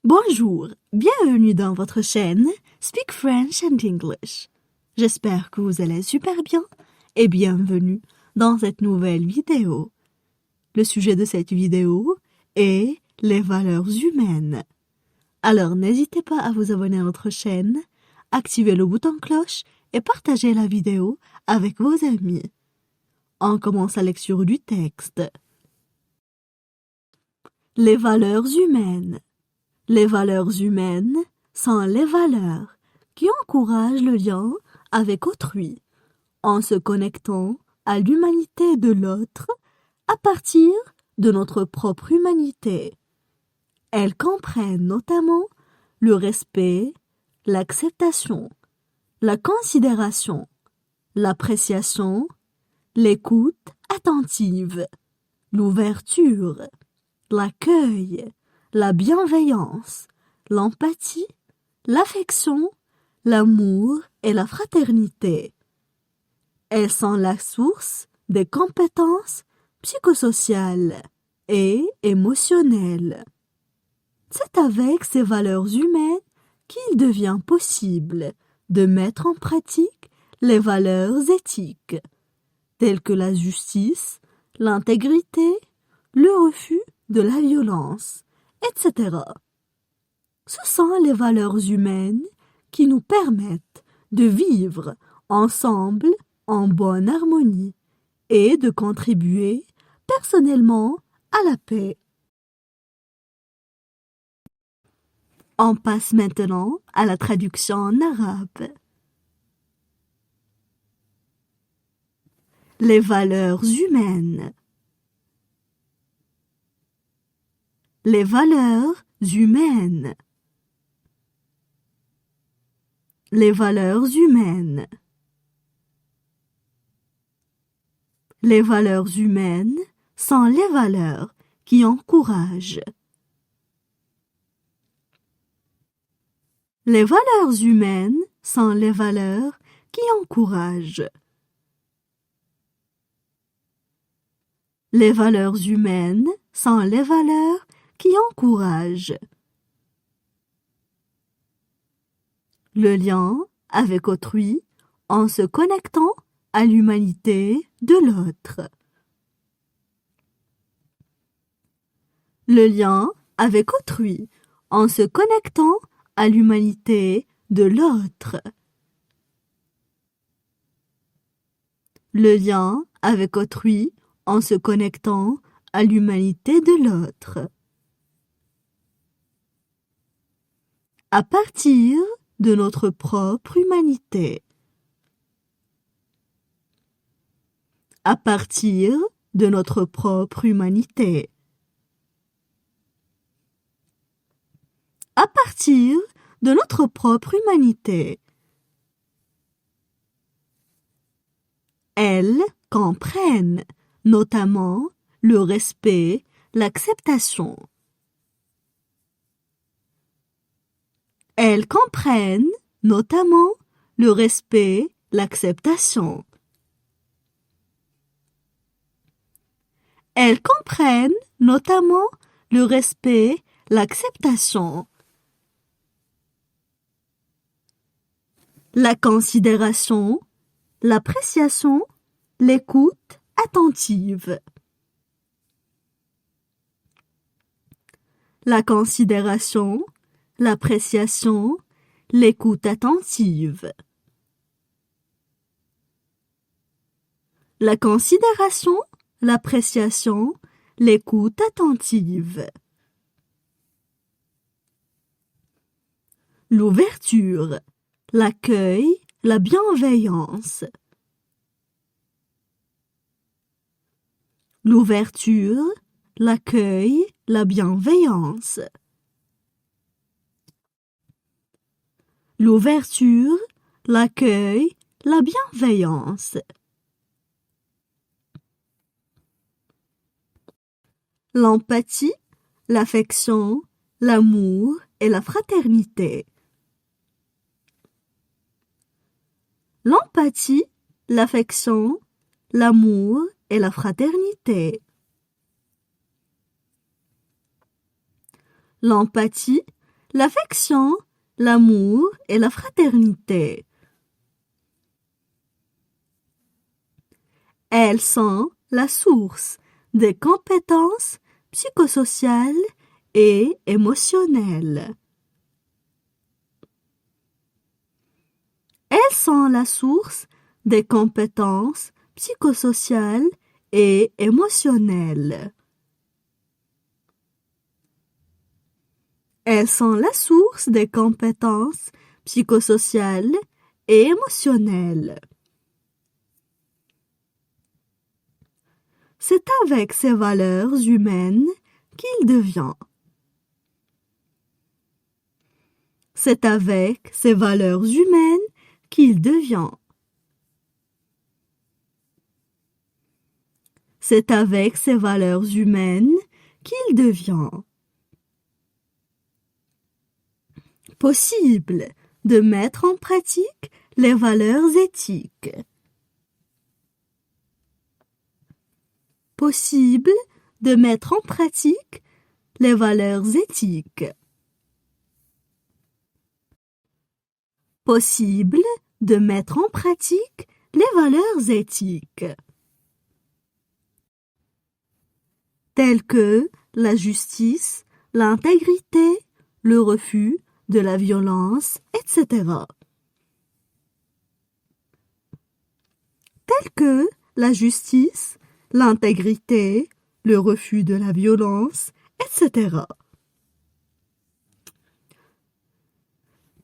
Bonjour, bienvenue dans votre chaîne Speak French and English. J'espère que vous allez super bien et bienvenue dans cette nouvelle vidéo. Le sujet de cette vidéo est les valeurs humaines. Alors n'hésitez pas à vous abonner à notre chaîne, activer le bouton cloche et partager la vidéo avec vos amis. On commence la lecture du texte. Les valeurs humaines. Les valeurs humaines sont les valeurs qui encouragent le lien avec autrui, en se connectant à l'humanité de l'autre à partir de notre propre humanité. Elles comprennent notamment le respect, l'acceptation, la considération, l'appréciation, l'écoute attentive, l'ouverture, l'accueil, la bienveillance, l'empathie, l'affection, l'amour et la fraternité. Elles sont la source des compétences psychosociales et émotionnelles. C'est avec ces valeurs humaines qu'il devient possible de mettre en pratique les valeurs éthiques, telles que la justice, l'intégrité, le refus de la violence, etc. Ce sont les valeurs humaines qui nous permettent de vivre ensemble en bonne harmonie et de contribuer personnellement à la paix. On passe maintenant à la traduction en arabe. Les valeurs humaines. Les valeurs humaines. Les valeurs humaines. Les valeurs humaines sont les valeurs qui encouragent. Les valeurs humaines sont les valeurs qui encouragent. Les valeurs humaines sont les valeurs qui encouragent. Le lien avec autrui en se connectant à l'humanité de l'autre. Le lien avec autrui en se connectant à l'humanité de l'autre. Le lien avec autrui en se connectant à l'humanité de l'autre. À partir de notre propre humanité. À partir de notre propre humanité. À partir de notre propre humanité. Elles comprennent notamment le respect, l'acceptation. Elles comprennent notamment le respect, l'acceptation. Elles comprennent notamment le respect, l'acceptation. La considération, l'appréciation, l'écoute attentive. La considération, l'appréciation, l'écoute attentive. La considération, l'appréciation, l'écoute attentive. L'ouverture, l'accueil, la bienveillance. L'ouverture, l'accueil, la bienveillance. L'ouverture, l'accueil, la bienveillance. L'empathie, l'affection, l'amour et la fraternité. L'empathie, l'affection, l'amour et la fraternité. L'empathie, l'affection, l'amour et la fraternité. Elles sont la source des compétences psychosociales et émotionnelles. Elles sont la source des compétences psychosociales et émotionnelles. Elles sont la source des compétences psychosociales et émotionnelles. C'est avec ces valeurs humaines qu'il devient. C'est avec ces valeurs humaines qu'il devient. C'est avec ces valeurs humaines qu'il devient possible de mettre en pratique les valeurs éthiques. Possible de mettre en pratique les valeurs éthiques. Possible de mettre en pratique les valeurs éthiques. Telles que la justice, l'intégrité, le refus de la violence, etc. Telles que la justice, l'intégrité, le refus de la violence, etc.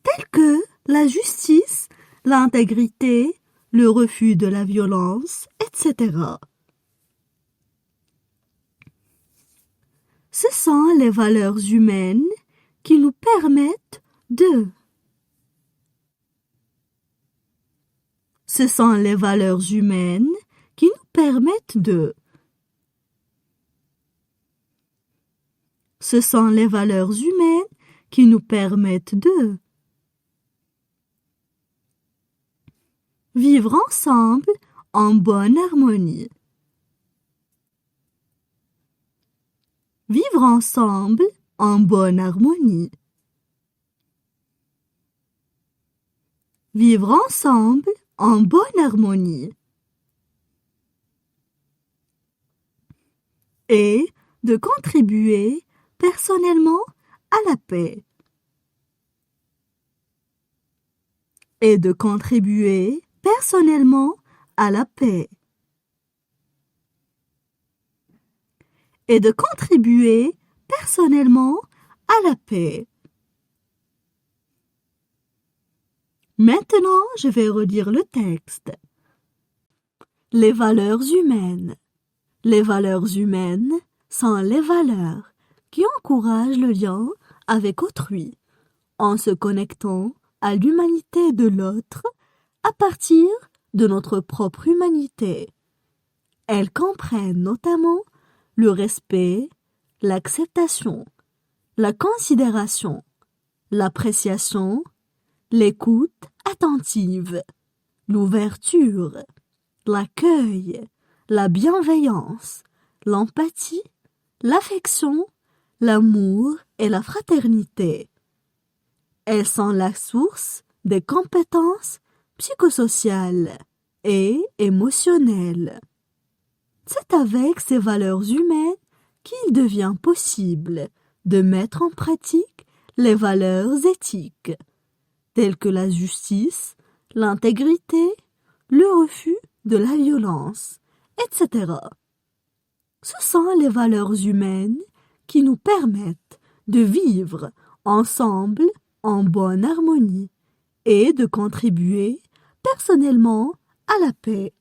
Telles que la justice, l'intégrité, le refus de la violence, etc. Ce sont les valeurs humaines qui nous permettent de. Ce sont les valeurs humaines qui nous permettent de. Ce sont les valeurs humaines qui nous permettent de. Vivre ensemble en bonne harmonie. Vivre ensemble en bonne harmonie. Vivre ensemble en bonne harmonie. Et de contribuer personnellement à la paix. Et de contribuer personnellement à la paix. Et de contribuer personnellement à la paix. Maintenant, je vais redire le texte. Les valeurs humaines. Les valeurs humaines sont les valeurs qui encouragent le lien avec autrui, en se connectant à l'humanité de l'autre à partir de notre propre humanité. Elles comprennent notamment le respect, l'acceptation, la considération, l'appréciation, l'écoute attentive, l'ouverture, l'accueil, la bienveillance, l'empathie, l'affection, l'amour et la fraternité. Elles sont la source des compétences psychosociales et émotionnelles. C'est avec ces valeurs humaines qu'il devient possible de mettre en pratique les valeurs éthiques, telles que la justice, l'intégrité, le refus de la violence, etc. Ce sont les valeurs humaines qui nous permettent de vivre ensemble en bonne harmonie et de contribuer personnellement à la paix.